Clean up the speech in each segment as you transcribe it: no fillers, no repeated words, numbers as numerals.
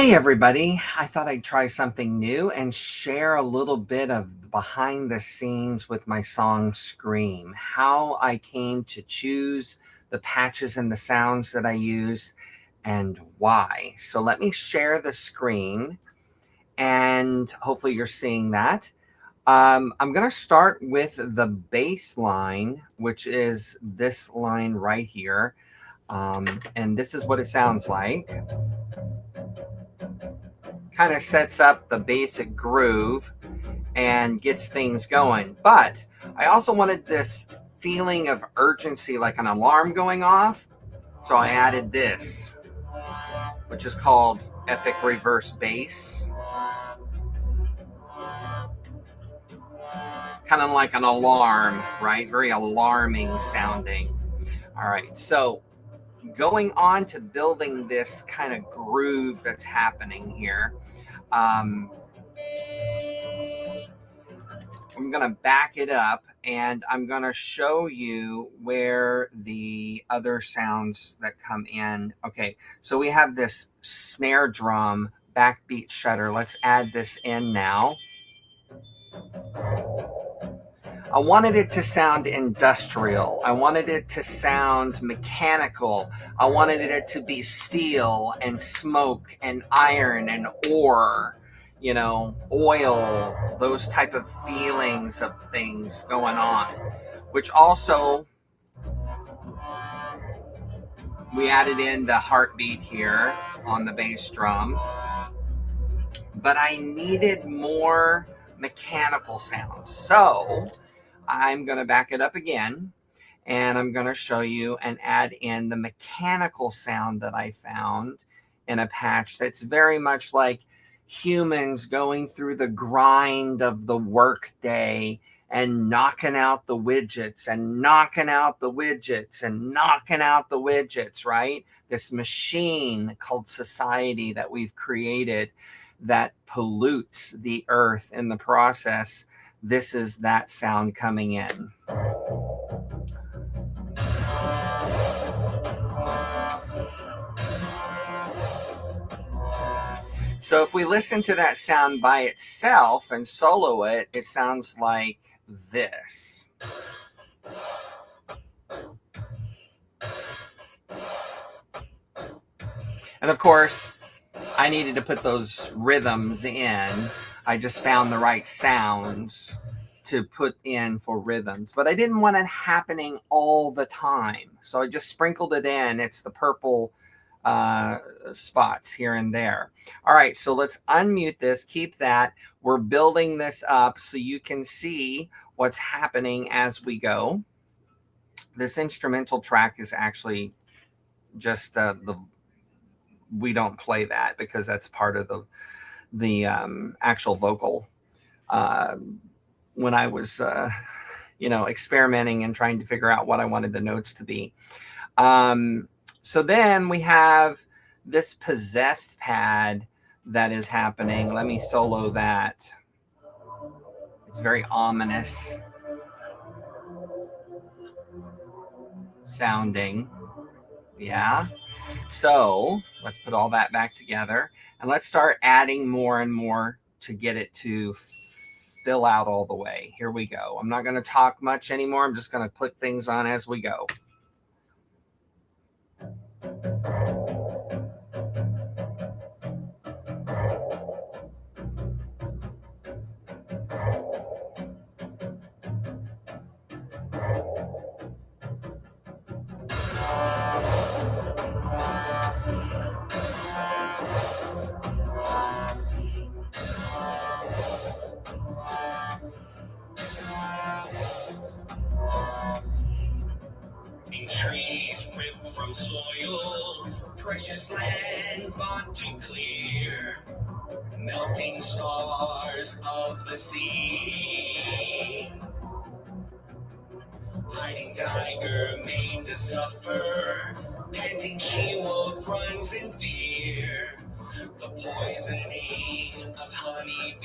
Hey everybody, I thought I'd try something new and share a little bit of behind the scenes with my song Scream, how I came to choose the patches and the sounds that I use and why. So let me share the screen and hopefully you're seeing that. I'm going to start with the bass line, which is this line right here. And this is what it sounds like. Kind of sets up the basic groove and gets things going. But I also wanted this feeling of urgency, like an alarm going off. So I added this, which is called Epic Reverse Bass. Kind of like an alarm, right? Very alarming sounding. All right, so going on to building this kind of groove that's happening here. I'm going to back it up and I'm going to show you where the other sounds that come in. Okay, so we have this snare drum backbeat shutter. Let's add this in now. I wanted it to sound industrial. I wanted it to sound mechanical. I wanted it to be steel and smoke and iron and ore, you know, oil, those type of feelings of things going on, which also we added in the heartbeat here on the bass drum, but I needed more mechanical sounds. So I'm going to back it up again and I'm going to show you and add in the mechanical sound that I found in a patch that's very much like humans going through the grind of the workday and knocking out the widgets and knocking out the widgets and knocking out the widgets, right? This machine called society that we've created that pollutes the earth in the process. This is that sound coming in. So if we listen to that sound by itself and solo it, it sounds like this. And of course, I needed to put those rhythms in. I just found the right sounds to put in for rhythms, but I didn't want it happening all the time. So I just sprinkled it in. It's the purple spots here and there. All right, so let's unmute this, keep that. We're building this up so you can see what's happening as we go. This instrumental track is actually just we don't play that because that's part of the actual vocal. When I was, experimenting and trying to figure out what I wanted the notes to be. So then we have this possessed pad that is happening. Let me solo that. It's very ominous sounding. Yeah. So let's put all that back together and let's start adding more and more to get it to fill out all the way. Here we go. I'm not going to talk much anymore. I'm just going to click things on as we go. Trees ripped from soil, precious land bought to clear, melting stars of the sea. Hiding tiger made to suffer, panting she-wolf runs in fear, the poisoning of honeybees.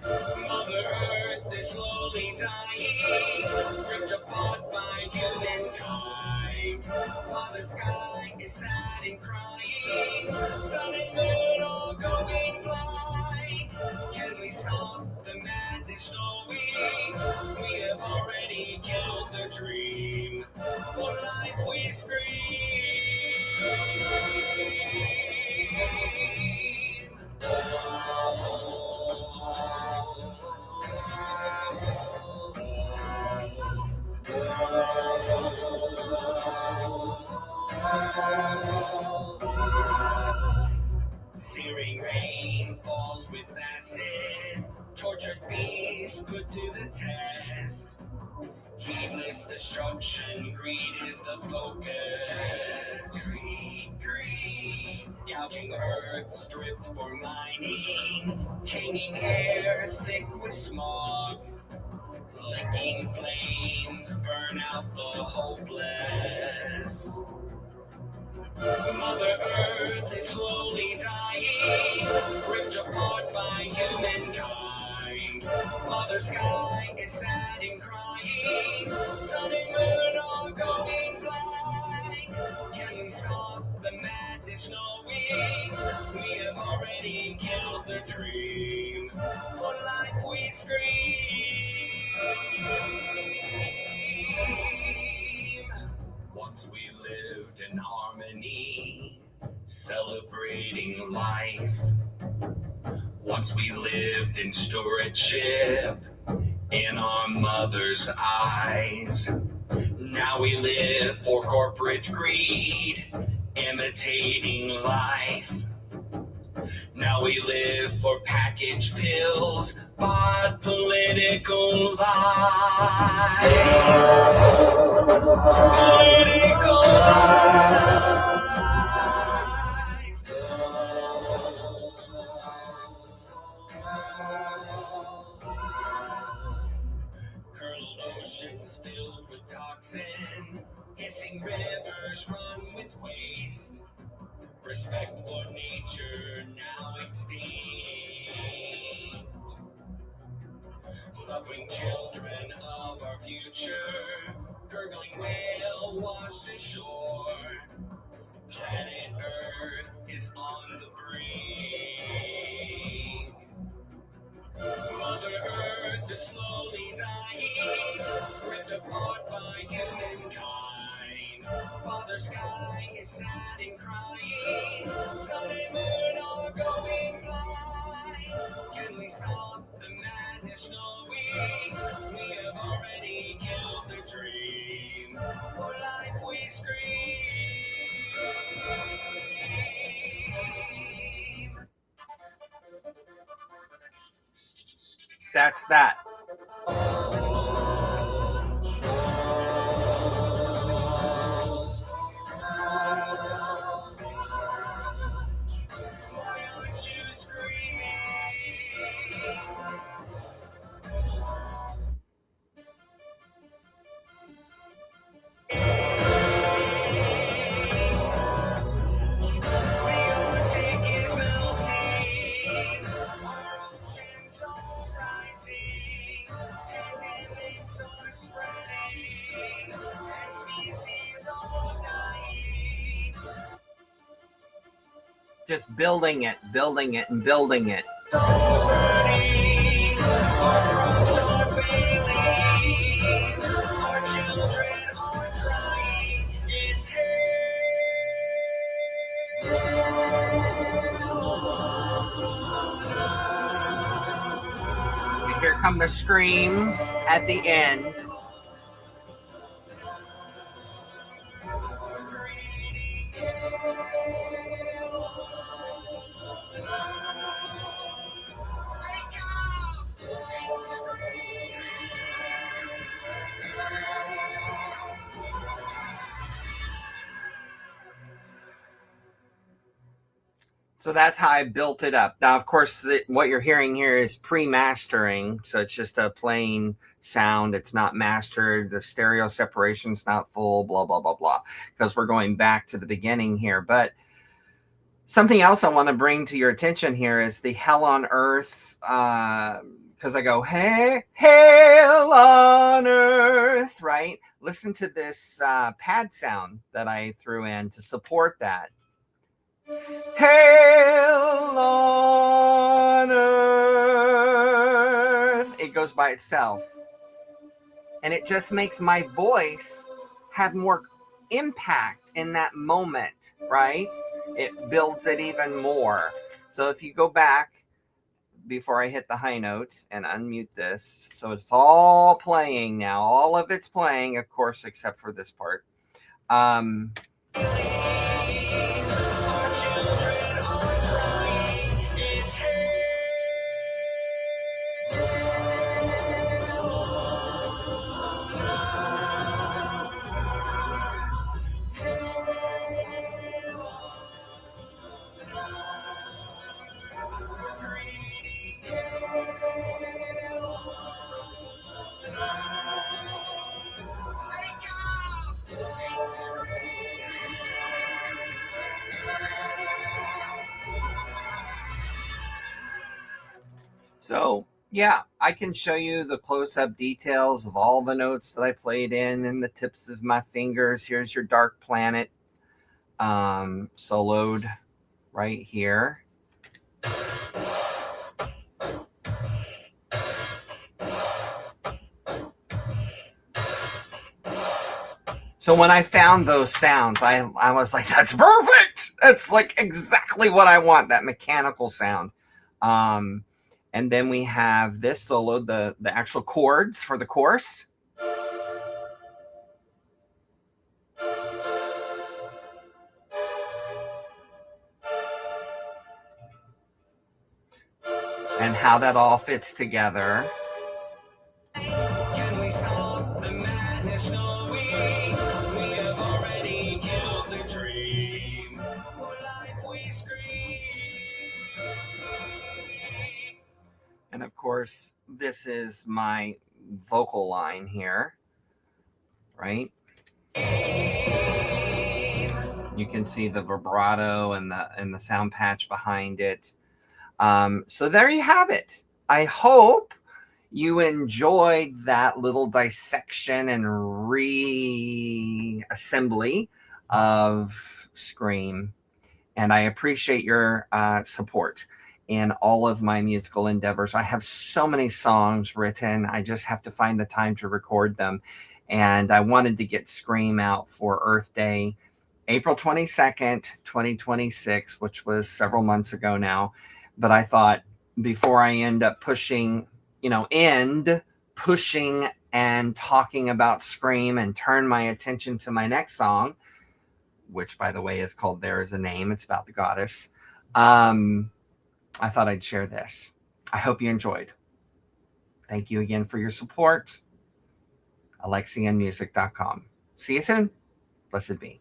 Mother Earth is slowly dying, ripped apart by humankind. Father Sky is sad and crying. Sun and moon all going blind. Can we stop the madness knowing we have already killed the dream? For life we scream. Searing rain falls with acid, tortured beasts put to the test. Heedless destruction, greed is the focus. Greed, gouging earth stripped for mining, hanging air thick with smog. Licking flames burn out the hopeless. Mother Earth is slowly dying, ripped apart by humankind. Father Sky is sad and crying. Sun and moon are going blind. Can we stop the madness knowing we have already killed the dream? For life we scream. Once we lived in harmony, celebrating life. Once we lived in stewardship in our mother's eyes. Now we live for corporate greed, imitating life. Now we live for packaged pills, bought political lies. Political lies. Curdled oceans filled with toxin, hissing rivers run with waste. Respect for nature now extinct. Suffering children of our future, gurgling whale washed ashore. Planet Earth is on the brink. Mother Earth is slowly dying, ripped apart by humankind. Father Sky is sad and crying. Sun and moon are going blind. Can we stop the madness knowing we have already killed the dream? For life we scream. That's that. Why aren't you screaming? The Arctic is melting, our oceans are rising, pandemics are spreading, and species are dying. Just building it, and building it. All burning, our crops are failing, our children are crying, it's And here come the screams at the end. So that's how I built it up. Now, of course, what you're hearing here is pre-mastering. So it's just a plain sound. It's not mastered. The stereo separation's not full, blah, blah, blah, blah. Because we're going back to the beginning here. But something else I want to bring to your attention here is the hell on earth. Because I go, hey, hell on earth. with, right? Listen to this pad sound that I threw in to support that. Hail on earth. It goes by itself. And it just makes my voice have more impact in that moment, right? It builds it even more. So if you go back before I hit the high note and unmute this, so it's all playing now. All of it's playing, of course, except for this part. So, yeah, I can show you the close-up details of all the notes that I played in and the tips of my fingers. Here's your Dark Planet soloed right here. So when I found those sounds, I was like, that's perfect. That's like exactly what I want, that mechanical sound. And then we have this solo, the actual chords for the chorus. And how that all fits together. Can we stop the madness? No, we have already killed the dream. For life we scream. And of course, this is my vocal line here, right? You can see the vibrato and the sound patch behind it. So there you have it. I hope you enjoyed that little dissection and reassembly of Scream. And I appreciate your support in all of my musical endeavors. I have so many songs written. I just have to find the time to record them. And I wanted to get Scream out for Earth Day, April 22nd, 2026, which was several months ago now. But I thought before I end up pushing and talking about Scream and turn my attention to my next song, which, by the way, is called There Is a Name. It's about the goddess. I thought I'd share this. I hope you enjoyed. Thank you again for your support. AlexianMusic.com. See you soon. Blessed be.